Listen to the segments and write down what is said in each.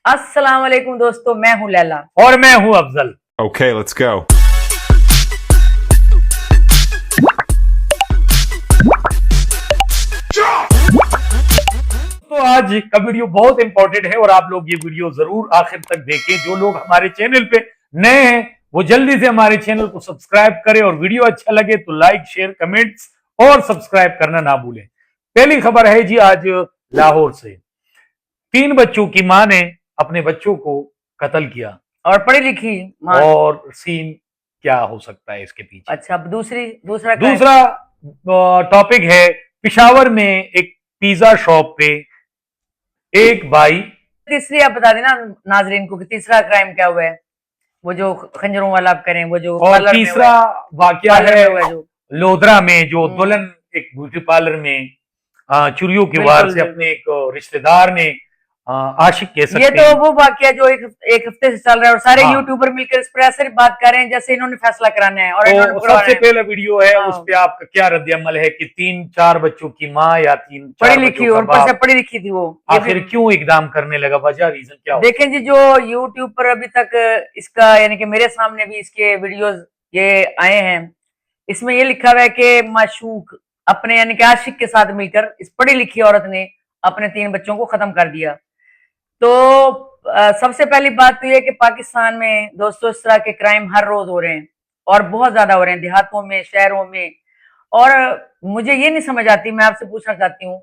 अस्सलाम वालेकुम दोस्तों, मैं हूं लैला। और मैं हूं अफजल। Okay, let's go. तो आज का वीडियो बहुत इंपॉर्टेंट है और आप लोग ये वीडियो जरूर आखिर तक देखें। जो लोग हमारे चैनल पे नए हैं वो जल्दी से हमारे चैनल को सब्सक्राइब करें और वीडियो अच्छा लगे तो लाइक, शेयर, कमेंट्स और सब्सक्राइब करना ना भूलें। पहली खबर है जी आज लाहौर से। 3 बच्चों की मां ने अपने बच्चों को कत्ल किया और पढ़ी लिखी माँ। और सीन क्या हो सकता है इसके पीछे। अच्छा, दूसरा क्या है? दूसरा टॉपिक है पेशावर में एक पिज्जा शॉप पे एक भाई। तीसरी आप बता देना नाजरीन को कि तीसरा क्राइम क्या हुआ है। वो जो खंजरों वाला आप करें, वो जो और पार्लर में तीसरा हुआ है, वाकया पार्लर है में हुआ है जो। लोधरा में जो दुल्हन एक ब्यूटी पार्लर में चुरियों के वार से अपने एक रिश्तेदार ने आशिक कह ये सकते तो हैं। वो वाकया जो एक हफ्ते से चल रहा है और सारे हाँ। यूट्यूबर मिलकर इस पर ऐसे बात कर रहे हैं जैसे इन्होंने फैसला कराना है और इन्होंने तो करवाना सबसे है। पहला वीडियो है, हाँ। उस पे आपका क्या रद्द-ए-अमल है कि 3-4 बच्चों की माँ या 3-4 पढ़ी बच्चों लिखी का और ऊपर से बाप पढ़ी लिखी थी वो। ये आखिर भी क्यों इकदाम करने लगा, वजह रीजन क्या हो? देखें जी, जो यूट्यूब पर अभी तक इसका यानी कि मेरे सामने भी इसके वीडियोस ये आए हैं, इसमें ये लिखा हुआ है कि माशूक अपने यानी कि आशिक के साथ मिलकर इस पढ़ी लिखी औरत ने अपने 3 बच्चों को खत्म कर दिया। तो सबसे पहली बात तो ये कि पाकिस्तान में दोस्तों इस तरह के क्राइम हर रोज हो रहे हैं और बहुत ज्यादा हो रहे हैं, देहातों में, शहरों में। और मुझे ये नहीं समझ आती, मैं आपसे पूछना चाहती हूँ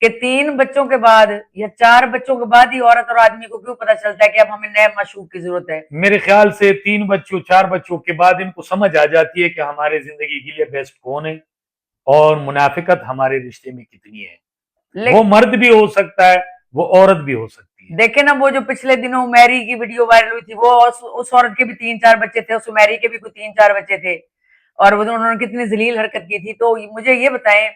कि 3 बच्चों के बाद या 4 बच्चों के बाद ही औरत और आदमी को क्यों पता चलता है कि अब हमें नए माशूक की जरूरत है। मेरे ख्याल से 3 बच्चों 4 बच्चों के बाद इनको समझ आ जाती है कि हमारे जिंदगी के लिए बेस्ट कौन है और मुनाफिकत हमारे रिश्ते में कितनी है। वो मर्द भी हो सकता है, वो औरत भी हो सकती है। देखे ना, वो जो पिछले दिनों मैरी की वीडियो वायरल हुई थी, वो उस औरत के भी 3-4 बच्चे थे, उस मैरी के भी कोई 3-4 बच्चे थे और वो उन्होंने कितनी जलील हरकत की थी। तो मुझे ये बताएं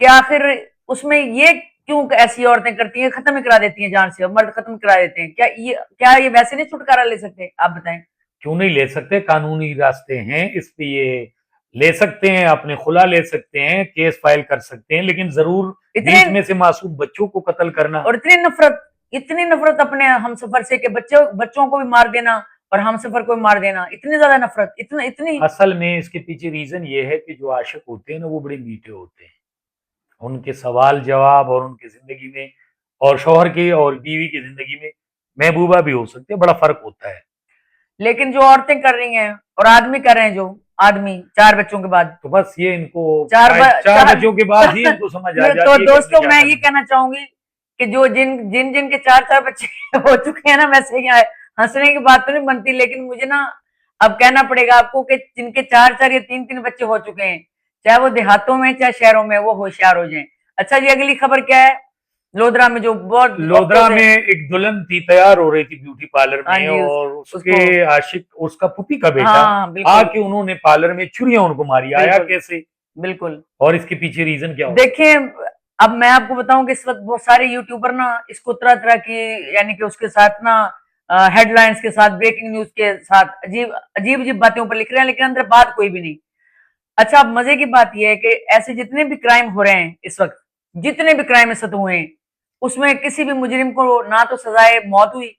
कि आखिर उसमें ये क्यों ऐसी औरतें करती हैं, खत्म ही करा देती हैं जान से, और मर्द खत्म करा देते हैं। क्या ये वैसे नहीं छुटकारा ले सकते? आप बताएं। क्यों नहीं ले सकते, कानूनी रास्ते हैं इस पे, ये ले सकते हैं, अपने खुला ले सकते हैं, केस फाइल कर सकते हैं, लेकिन जरूर बीच में से मासूम बच्चों को कत्ल करना। और इतनी नफरत अपने हमसफर से कि बच्चों को भी मार देना और हमसफर को भी मार देना, इतनी ज्यादा नफरत, इतनी। असल में इसके पीछे रीजन ये है कि जो आशिक होते हैं ना वो बड़े मीठे होते हैं। उनके सवाल जवाब और उनकी जिंदगी में और शौहर की और बीवी की जिंदगी में महबूबा भी हो सकते हैं, बड़ा फर्क होता है। लेकिन जो औरतें कर रही हैं और आदमी कर रहे हैं, जो आदमी 4 बच्चों के बाद, तो बस ये इनको चार बच्चों के बाद ही इनको समझ आ जाती तो है। दोस्तों मैं ये कहना चाहूंगी कि जो जिन के 4-4 बच्चे हो चुके हैं ना, वैसे यहाँ हंसने की बात तो नहीं बनती, लेकिन मुझे ना अब कहना पड़ेगा आपको कि जिनके 4-4 या 3-3 बच्चे हो चुके हैं, चाहे वो देहातों में चाहे शहरों में, वो होशियार हो जाएं। अच्छा जी, अगली खबर क्या है? लोधरा में जो बहुत लोधरा में एक दुल्हन थी, तैयार हो रही थी ब्यूटी पार्लर में और उसके आशिक, उसका पुपी का बेटा आके उन्होंने पार्लर में छुरियां उनको मारी। आया कैसे? बिल्कुल। और इसके पीछे रीजन क्या हो? देखिए, अब मैं आपको बताऊं कि इस वक्त बहुत सारे यूट्यूबर ना इसको तरह तरह की यानी कि उसके साथ ना हेडलाइंस के साथ, ब्रेकिंग न्यूज के साथ अजीब अजीब बातों पर लिख रहे हैं, लेकिन अंदर बात कोई भी नहीं। अच्छा, अब मजे की बात यह है कि ऐसे जितने भी क्राइम हो रहे हैं इस वक्त, जितने भी क्राइम इस वक्त हुए हैं, उसमें किसी भी मुजरिम को ना तो सजाए मौत हुई,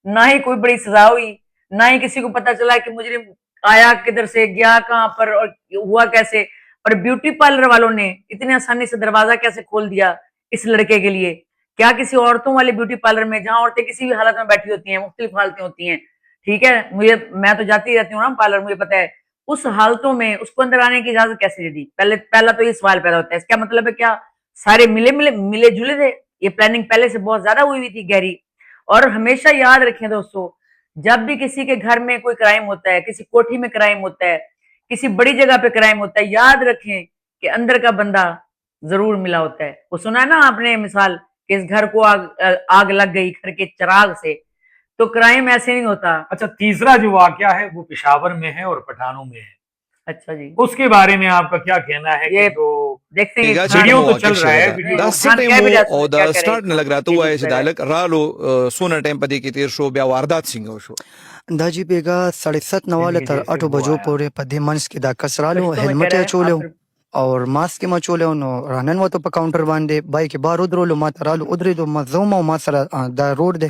ना ही कोई बड़ी सजा हुई, ना ही किसी को पता चला कि मुजरिम आया किधर से, गया कहां पर और हुआ कैसे। और ब्यूटी पार्लर वालों ने इतनी आसानी से दरवाजा कैसे खोल दिया इस लड़के के लिए? क्या किसी औरतों वाले ब्यूटी पार्लर में, जहां औरतें किसी भी हालत में बैठी होती हैं, मुख्तलिफ हालतें होती हैं, ठीक है, मैं तो जाती रहती हूँ ना पार्लर, मुझे पता है, उस हालतों में उसको अंदर आने की इजाजत कैसे दे दी? पहला तो ये सवाल पैदा होता है, इसका मतलब है क्या सारे मिले जुले थे? ये प्लानिंग पहले से बहुत ज्यादा हुई थी, गहरी। और हमेशा याद रखें दोस्तों, जब भी किसी के घर में कोई क्राइम होता है, किसी कोठी में क्राइम होता है, किसी बड़ी जगह पे क्राइम होता है, याद रखें कि अंदर का बंदा जरूर मिला होता है। वो सुना है ना आपने मिसाल कि इस घर को आग लग गई घर के चिराग से, तो क्राइम ऐसे नहीं होता। अच्छा, तीसरा जो वाकया है वो पेशावर में है और पठानों में है। अच्छा जी, उसके बारे में आपका क्या कहना है? ये कि जो देखते हैं वीडियो तो चल रहा है, Da sitemo o da start ne lagra tu ai dalek ralo sona time पदी की तीर शो ब्या वारदात सिंगो शो दाजी बेगा 7:30 तर 8 बजो पोरे पदे मंस के दा कसरालो हेलमेट चोलो और मास्क के मचोले नो रनन वो तो प काउंटर बांधे बाइक के बाहर उधरोलो मा तरालो उधरे दो मजोमा मा सरा दा रोड दे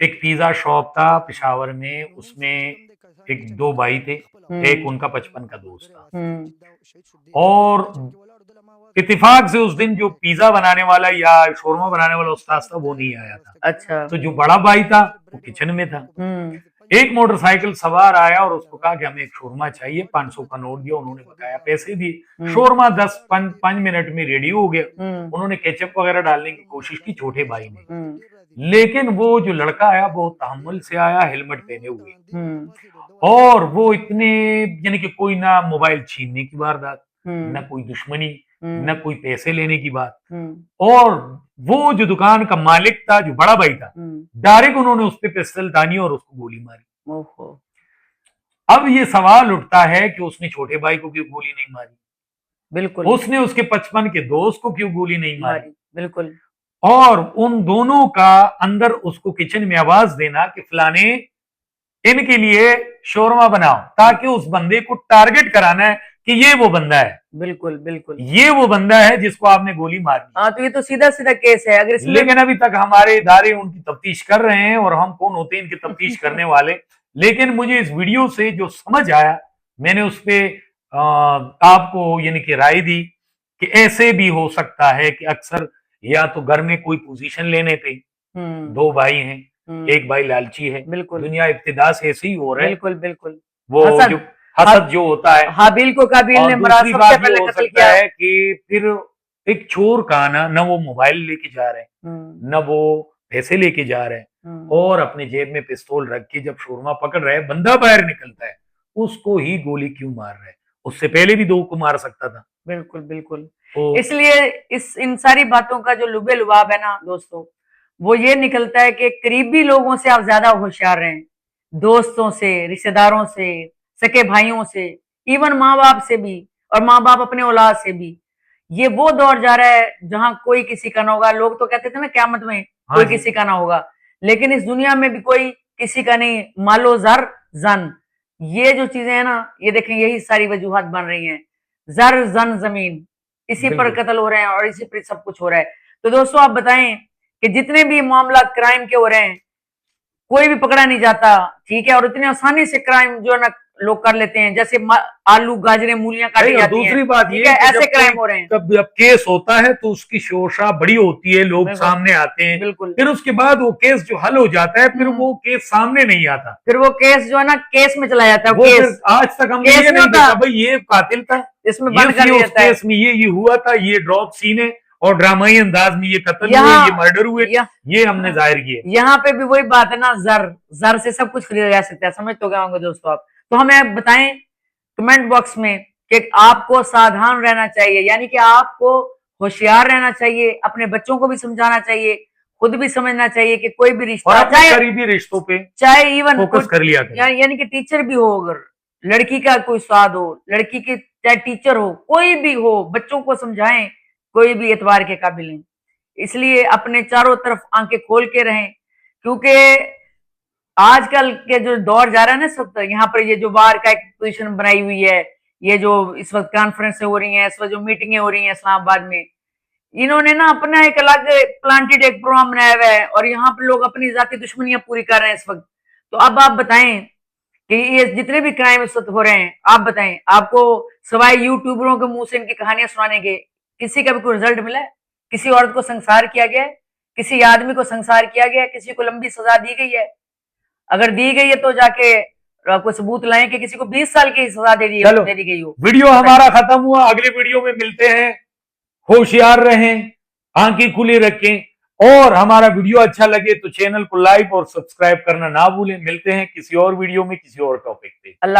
एक पिज्जा शॉप था पेशावर में, उसमें एक दो भाई थे, एक उनका 55 का दोस्त था और इत्तेफाक से उस दिन जो पिज्जा बनाने वाला या शोरमा बनाने वाला उस्ताद था वो नहीं आया था। अच्छा, तो जो बड़ा भाई था वो किचन में था। एक मोटरसाइकिल सवार आया और उसको कहा कि हमें एक शोरमा चाहिए, 500 का नोट दिया, उन्होंने बकाया पैसे दिए। शोरमा 10-5 मिनट में रेडी हो गया। उन्होंने केचप वगैरह डालने की कोशिश की छोटे भाई ने, लेकिन वो जो लड़का आया बहुत तहम्मुल से आया, हेलमेट पहने हुए, और वो इतने यानी कि कोई ना मोबाइल छीनने की वारदात, न कोई दुश्मनी, न कोई पैसे लेने की बात, और वो जो दुकान का मालिक था, जो बड़ा भाई था, डायरेक्ट उन्होंने उस पे पिस्टल तानी और उसको गोली मारी। ओहो। अब ये सवाल उठता है कि उसने छोटे भाई को क्यों गोली नहीं मारी, बिल्कुल उसने उसके 55 के दोस्त को क्यों गोली नहीं मारी, बिल्कुल, और उन दोनों का अंदर उसको किचन में आवाज देना कि फलाने इनके लिए शोरमा बनाओ, ताकि उस बंदे को टारगेट कराना है कि ये वो बंदा है, बिल्कुल बिल्कुल, ये वो बंदा है जिसको आपने गोली मारी। हाँ, तो ये तो सीधा सीधा केस है। अगर इसमें लेकिन अभी तक हमारे इदारे उनकी तफ्तीश कर रहे हैं, और हम कौन होते हैं इनकी तफ्तीश करने वाले। लेकिन मुझे इस वीडियो से जो समझ आया, मैंने उस पे आपको यानी कि राय दी कि ऐसे भी हो सकता है कि अक्सर या तो घर में कोई पोजीशन लेने पे, दो भाई हैं, एक भाई लालची है, बिल्कुल, दुनिया इब्तिदा से ऐसे ही हो रहा है, बिल्कुल बिल्कुल, वो हसद, जो हसद जो होता है, हाबिल को काबिल और ने मरा, दूसरी सबसे बात ये पहले हो कत्ल सकता किया। है कि फिर एक चोर का आना, न वो मोबाइल लेके जा रहे हैं, न वो पैसे लेके जा रहे हैं, और अपने जेब में पिस्तौल रख के जब शोरमा पकड़ रहे हैं, बंदा बाहर निकलता है, उसको ही गोली क्यों मार रहे हैं? उससे पहले भी दो को मार सकता था। बिल्कुल बिल्कुल, तो इसलिए इन सारी बातों का जो लुबे लुबाब है ना दोस्तों, वो ये निकलता है कि करीबी लोगों से आप ज्यादा होशियार रहें, दोस्तों से, रिश्तेदारों से, सके भाइयों से, इवन माँ बाप से भी, और माँ बाप अपने औलाद से भी। ये वो दौर जा रहा है जहां कोई किसी का ना होगा। लोग तो कहते थे ना क़यामत में कोई किसी का ना होगा, लेकिन इस दुनिया में भी कोई किसी का नहीं। मालो जर जन, ये जो चीजें है ना, ये देखें यही सारी वजूहात बन रही हैं। जर जन जमीन, इसी पर कत्ल हो रहे हैं और इसी पर सब कुछ हो रहा है। तो दोस्तों आप बताएं कि जितने भी मामला क्राइम के हो रहे हैं, कोई भी पकड़ा नहीं जाता, ठीक है, और इतनी आसानी से क्राइम जो है ना लोग कर लेते हैं, जैसे आलू गाजरें मूलियां काटी जाती हैं। दूसरी बात ये ऐसे क्राइम हो रहे हैं। जब केस होता है तो उसकी शोषा बड़ी होती है, लोग सामने आते हैं, बिल्कुल, फिर उसके बाद वो केस जो हल हो जाता है, फिर वो केस सामने नहीं आता, फिर वो केस जो है ना केस में चला जाता है। वो केस आज तक हमने ये नहीं देखा भाई ये कातिल था, इसमें बंद कर दिया जाता है, केस में ये हुआ था, ये ड्रॉप सीन है, और ड्रामाई अंदाज में ये कत्ल हुए, ये मर्डर हुए, ये हमने जाहिर किए। यहाँ पे भी वही बात है ना, जर से सब कुछ खरीदा जा सकता है। समझ तो क्या होंगे दोस्तों आप? तो हमें बताएं कमेंट बॉक्स में कि आपको सावधान रहना चाहिए, यानी कि आपको होशियार रहना चाहिए, अपने बच्चों को भी समझाना चाहिए, खुद भी समझना चाहिए कि कोई भी रिश्ता, चाहे करीबी रिश्तों पे चाहे इवन फोकस कर लिया, यानी कि टीचर भी हो, अगर लड़की का कोई साथ हो, लड़की के चाहे टीचर हो, कोई भी हो, बच्चों को समझाएं, कोई भी एतबार के काबिल नहीं। इसलिए अपने चारों तरफ आंखें खोल के रहें, क्योंकि आजकल के जो दौर जा रहा है ना सब, यहाँ पर ये जो बार का एक पोजीशन बनाई हुई है, ये जो इस वक्त कॉन्फ्रेंस हो रही हैं, इस वक्त जो मीटिंगें हो रही हैं इस्लामाबाद में, इन्होंने ना अपना एक अलग प्लांटेड एक प्रोग्राम बनाया हुआ है, और यहाँ पर लोग अपनी जाती दुश्मनियां पूरी कर रहे हैं इस वक्त। तो अब आप बताएं कि ये जितने भी क्राइम इस वक्त हो रहे हैं, आप बताएं, आपको सवाए यूट्यूबरों के मुंह से इनकी कहानियां सुनाने के किसी का भी कोई रिजल्ट मिला है? किसी औरत को संसार किया गया है? किसी आदमी को संसार किया गया है? किसी को लंबी सजा दी गई है? अगर दी गई है तो जाके कोई सबूत लाएं कि किसी को 20 साल की सजा दे दी गई हो। वीडियो हमारा खत्म हुआ, अगले वीडियो में मिलते हैं। होशियार रहें, आंखें खुली रखें, और हमारा वीडियो अच्छा लगे तो चैनल को लाइक और सब्सक्राइब करना ना भूलें। मिलते हैं किसी और वीडियो में किसी और टॉपिक पे। अल्लाह।